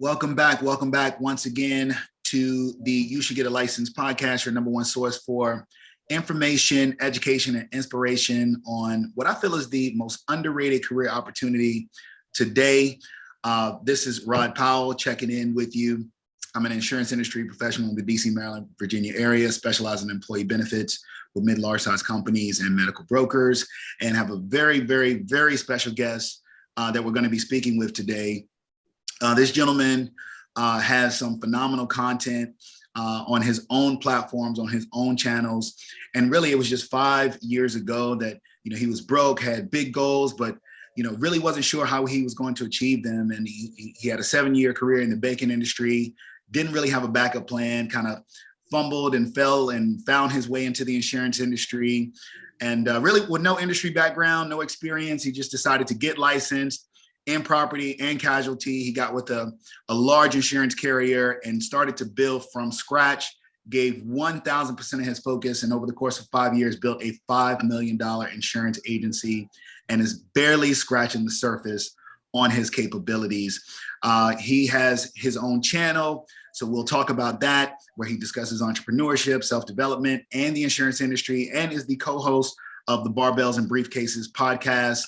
Welcome back once again to the You Should Get a License podcast, your number one source for information, education, and inspiration on what I feel is the most underrated career opportunity today. This is Rod Powell checking in with you. I'm an insurance industry professional in the DC, Maryland, Virginia area, specializing in employee benefits with mid-large size companies and medical brokers, and have a very, very, very special guest that we're going to be speaking with today. This gentleman has some phenomenal content on his own platforms, on his own channels. And really, it was just 5 years ago that, he was broke, had big goals, but, really wasn't sure how he was going to achieve them. And he had a 7-year career in the banking industry, didn't really have a backup plan, kind of fumbled and fell and found his way into the insurance industry. And really with no industry background, no experience, he just decided to get licensed in property and casualty. He got with a large insurance carrier and started to build from scratch, gave 1,000% of his focus, and over the course of 5 years, built a $5 million insurance agency and is barely scratching the surface on his capabilities. He has his own channel, so we'll talk about that, where he discusses entrepreneurship, self-development, and the insurance industry, and is the co-host of the Barbells and Briefcases podcast,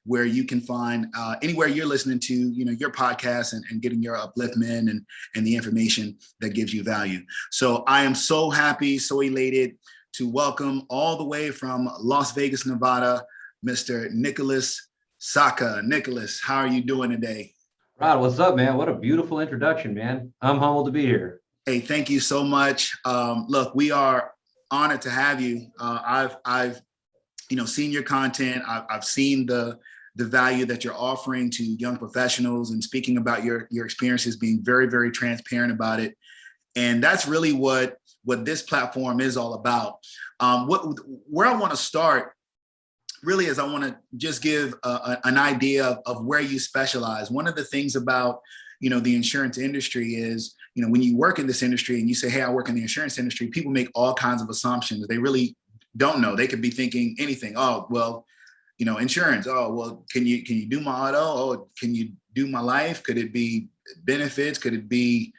where you can find anywhere you're listening to, your podcast and getting your upliftment and the information that gives you value. So I am so happy, so elated to welcome all the way from Las Vegas, Nevada, Mr. Nicholas Sakha. Nicholas, how are you doing today? Rod, what's up, man? What a beautiful introduction, man. I'm humbled to be here. Hey, thank you so much. Look, we are honored to have you. I've seen your content. I've seen the value that you're offering to young professionals and speaking about your experiences, being very, very transparent about it. And that's really what this platform is all about. Where I want to start really is I want to just give an idea of where you specialize. One of the things about, the insurance industry is, when you work in this industry and you say, hey, I work in the insurance industry, people make all kinds of assumptions. They really don't know. They could be thinking anything. Oh, well, insurance. Oh, well, can you do my auto? Oh, can you do my life? Could it be benefits? Could it be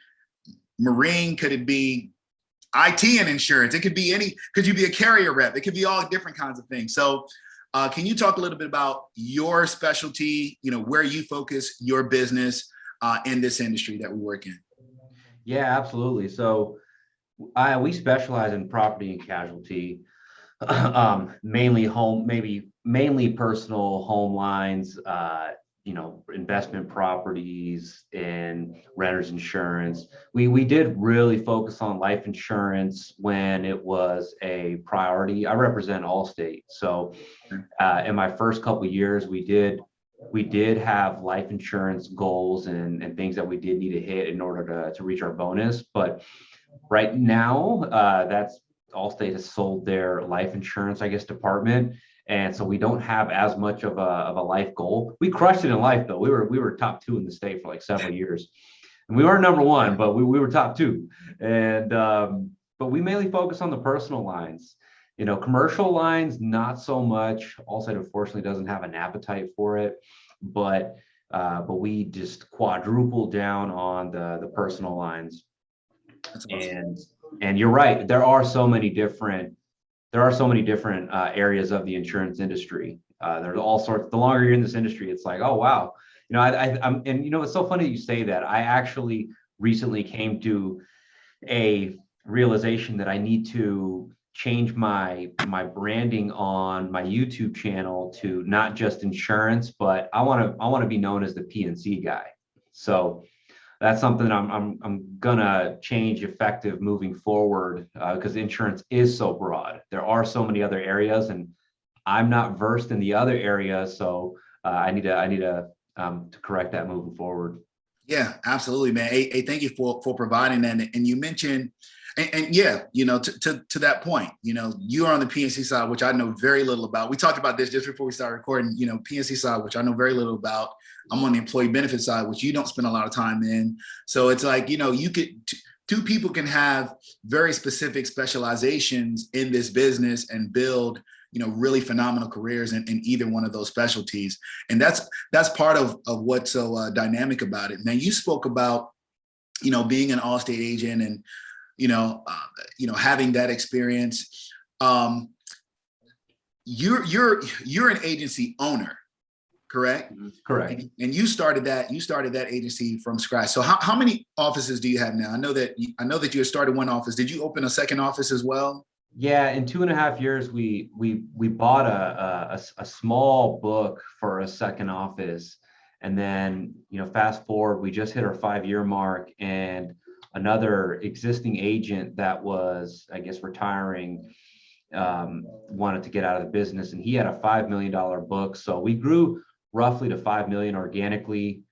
marine? Could it be IT and insurance? It could be could you be a carrier rep? It could be all different kinds of things. So can you talk a little bit about your specialty, where you focus your business in this industry that we work in? Yeah, absolutely. So we specialize in property and casualty, mainly personal home lines, investment properties and renters insurance. We did really focus on life insurance when it was a priority. I represent Allstate. So in my first couple of years, we did have life insurance goals and things that we did need to hit in order to reach our bonus. But right now, that's Allstate has sold their life insurance, department. And so we don't have as much of a life goal. We crushed it in life, though. We were top 2 in the state for like several years. And we weren't number 1, but we were top 2. And but we mainly focus on the personal lines. Commercial lines, not so much. Allstate, unfortunately, doesn't have an appetite for it. But we just quadruple down on the personal lines. That's awesome. And you're right. There are so many different areas of the insurance industry. There's all sorts. The longer you're in this industry, it's like, oh wow, I'm it's so funny you say that. I actually recently came to a realization that I need to change my branding on my YouTube channel to not just insurance, but I want to be known as the PNC guy. So that's something I'm gonna change effective moving forward because insurance is so broad. There are so many other areas, and I'm not versed in the other areas, so I need to correct that moving forward. Yeah, absolutely, man. Hey, thank you for providing that. And you mentioned, and yeah, to that point, you're on the PNC side, which I know very little about. We talked about this just before we started recording. PNC side, which I know very little about. I'm on the employee benefit side, which you don't spend a lot of time in. So it's like, you could, two people can have very specific specializations in this business and build, really phenomenal careers in either one of those specialties. And that's part of what's so dynamic about it. Now, you spoke about being an Allstate agent and, having that experience, you're an agency owner, correct? Correct. And you started that agency from scratch. So how many offices do you have now? I know that you had started one office. Did you open a second office as well? Yeah, in 2.5 years, we bought a small book for a second office, and then fast forward, we just hit our 5-year mark, and another existing agent that was, I guess, retiring, wanted to get out of the business, and he had a $5 million book. So we grew roughly to 5 million organically,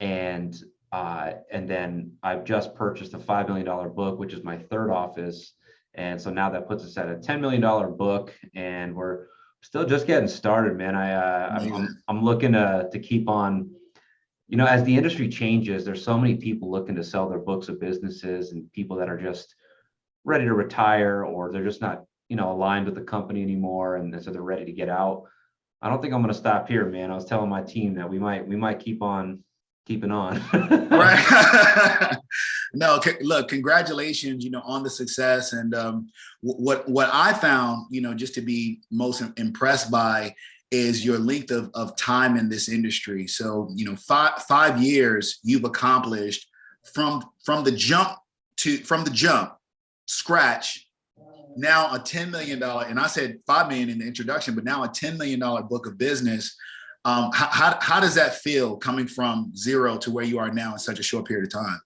and then I've just purchased a $5 million book, which is my third office. And so now that puts us at a $10 million book, and we're still just getting started, man. I'm looking to keep on, as the industry changes, there's so many people looking to sell their books of businesses, and people that are just ready to retire, or they're just not, aligned with the company anymore. And so they're ready to get out. I don't think I'm going to stop here, man. I was telling my team that we might keep on keeping on. Right. No, look, congratulations, on the success. And what I found, just to be most impressed by is your length of time in this industry. So, 5 years you've accomplished from the jump, scratch, now a $10 million, and I said 5 million in the introduction, but now a $10 million book of business. How does that feel coming from zero to where you are now in such a short period of time?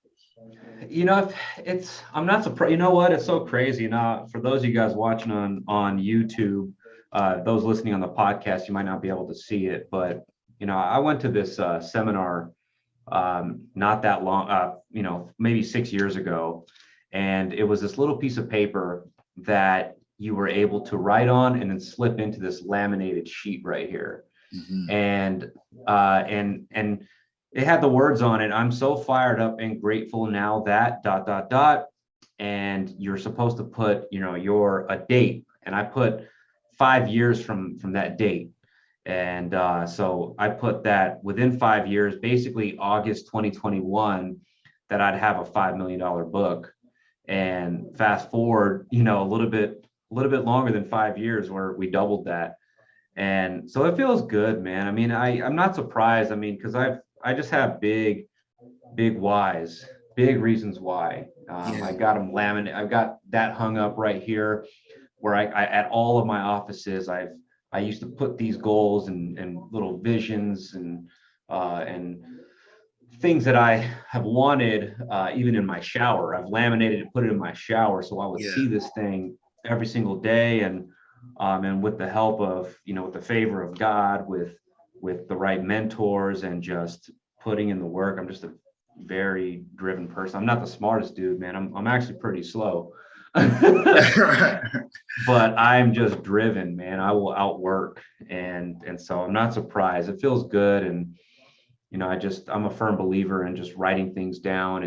I'm not surprised. You know what? It's so crazy. Now, for those of you guys watching on YouTube, those listening on the podcast, you might not be able to see it, but, I went to this seminar not that long, maybe 6 years ago. And it was this little piece of paper that you were able to write on and then slip into this laminated sheet right here. Mm-hmm. And it had the words on it. I'm so fired up and grateful now that ... And you're supposed to put, a date. And I put 5 years from that date. And so I put that within 5 years, basically August 2021, that I'd have a $5 million book. And fast forward, a little bit longer than 5 years, where we doubled that. And so it feels good, man. I mean, I'm not surprised. I mean, because I just have big whys, big reasons why. I got them laminated. I've got that hung up right here, where I at all of my offices, I used to put these goals and little visions and things that I have wanted, even in my shower. I've laminated and put it in my shower, so I would see this thing every single day. And with the help of, with the favor of God, with the right mentors, and just putting in the work. I'm just a very driven person. I'm not the smartest dude, man. I'm actually pretty slow. But I'm just driven, man. I will outwork. And so I'm not surprised. It feels good. And I'm a firm believer in just writing things down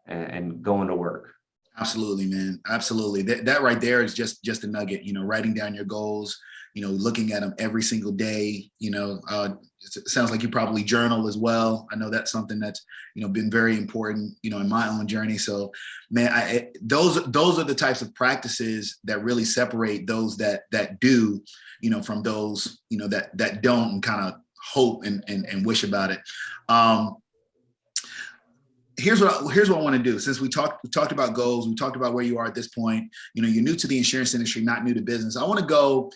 and going to work. Absolutely, man. Absolutely. That right there is just a nugget, writing down your goals, looking at them every single day. It sounds like you probably journal as well. I know that's something that's, been very important, in my own journey. So, man, those are the types of practices that really separate those that do, from those, that don't, and kind of hope and wish about it. Here's what I want to do. Since we talked about goals, we talked about where you are at this point. You're new to the insurance industry, not new to business. I want to go,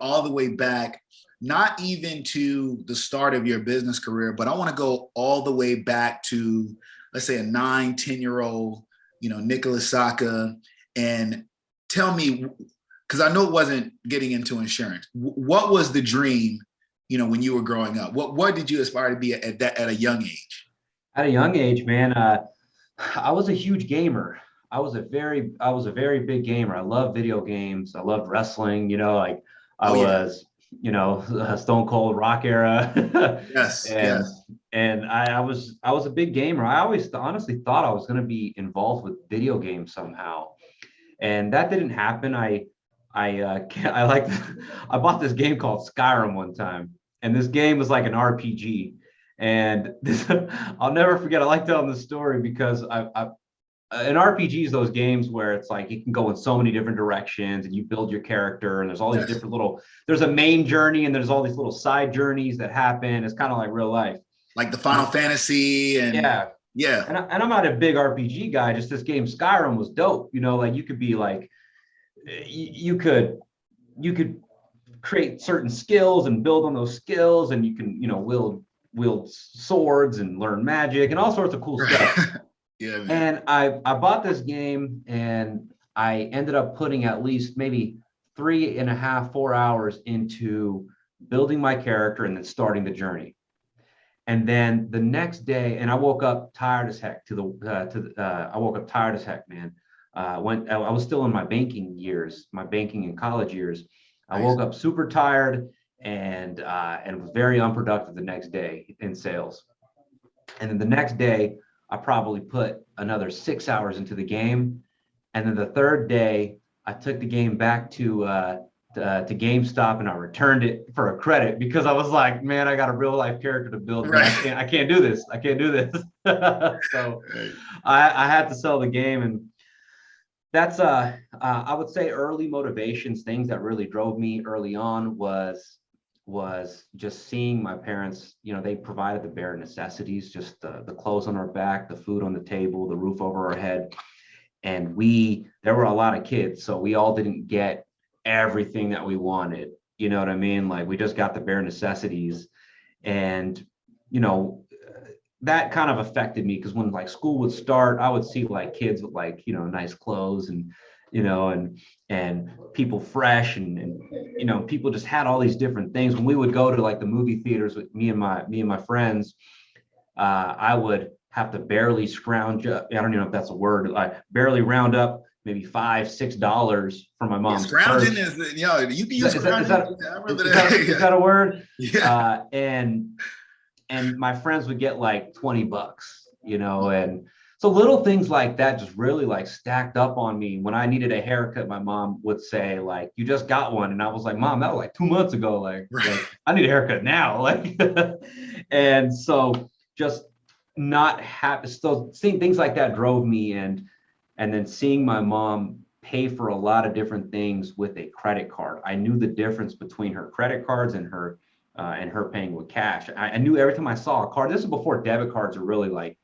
all the way back, not even to the start of your business career, but I want to go all the way back to, let's say, a 9-10-year-old, Nicholas Sakha, and tell me, because I know it wasn't getting into insurance. What was the dream, when you were growing up? What did you aspire to be at a young age? At a young age, man, I was a huge gamer. I was a very big gamer. I loved video games. I loved wrestling. I was, Stone Cold Rock era. Yes. And I was a big gamer. I always honestly thought I was going to be involved with video games somehow, and that didn't happen. I bought this game called Skyrim one time, and this game was like an RPG. And this, I'll never forget. I like telling this story because in RPGs, those games where it's like you can go in so many different directions and you build your character, and there's all these Yes. different there's a main journey and there's all these little side journeys that happen. It's kind of like real life. Like the Final Fantasy and Yeah. yeah. And I'm not a big RPG guy. Just this game Skyrim was dope. Like you could be like, you could create certain skills and build on those skills, and you can wield swords and learn magic and all sorts of cool stuff. Yeah, man. And I bought this game, and I ended up putting at least maybe 3.5, 4 hours into building my character and then starting the journey. And then the next day, and I woke up tired as heck I woke up tired as heck, man. When I was still in my banking and college years, I woke up super tired and was very unproductive the next day in sales. And then the next day, I probably put another 6 hours into the game. And then the third day, I took the game back to GameStop and I returned it for a credit because I was like, man, I got a real life character to build. Right. I can't do this. So I had to sell the game. And that's I would say early motivations, things that really drove me early on was just seeing my parents. They provided the bare necessities, just the clothes on our back, the food on the table, the roof over our head. And there were a lot of kids, so we all didn't get everything that we wanted. You know what I mean? Like, we just got the bare necessities. And that kind of affected me, because when like school would start, I would see like kids with like nice clothes and and people fresh and people just had all these different things. When we would go to like the movie theaters with me and my friends, I would have to barely scrounge up. I don't even know if that's a word. I barely round up maybe $5-6 from my mom's scrounging purse. is, you can use scrounging. Is that a word? Yeah. And my friends would get like $20, and so little things like that just really like stacked up on me. When I needed a haircut, my mom would say like, "You just got one," and I was like, "Mom, that was like 2 months ago. Like I need a haircut now." Like, and so just not happy. So seeing things like that drove me, and then seeing my mom pay for a lot of different things with a credit card. I knew the difference between her credit cards and her paying with cash. I knew every time I saw a card. This is before debit cards are really like,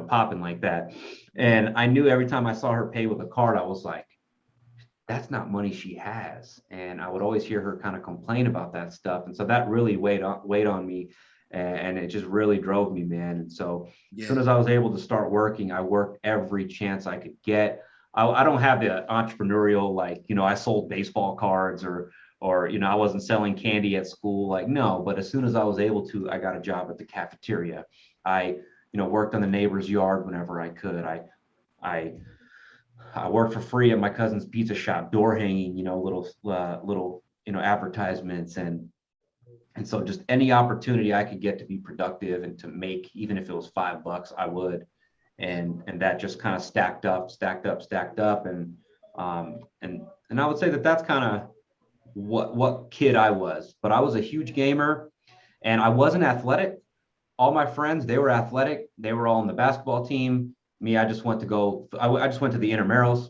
popping like that. And I knew every time I saw her pay with a card, I was like, that's not money she has. And I would always hear her kind of complain about that stuff. And so that really weighed on me. And it just really drove me, man. And so as soon as I was able to start working, I worked every chance I could get. I don't have the entrepreneurial, like, I sold baseball cards or I wasn't selling candy at school. Like, no, but as soon as I was able to, I got a job at the cafeteria. I worked on the neighbor's yard whenever I could. I worked for free at my cousin's pizza shop, door hanging, little advertisements. And so just any opportunity I could get to be productive and to make, even if it was $5, I would. And that just kind of stacked up. And I would say that that's kind of what kid I was. But I was a huge gamer, and I wasn't athletic. All my friends, they were athletic. They were all on the basketball team. Me, I just went to the intramurals,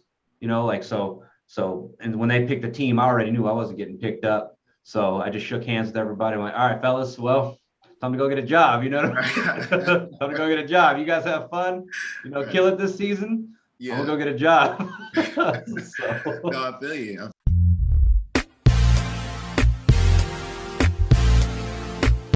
and when they picked the team, I already knew I wasn't getting picked up. So I just shook hands with everybody and went, all right, fellas, well, time to go get a job. Time to go get a job. You guys have fun, kill it this season. Yeah. I'm gonna go get a job. No, I feel you.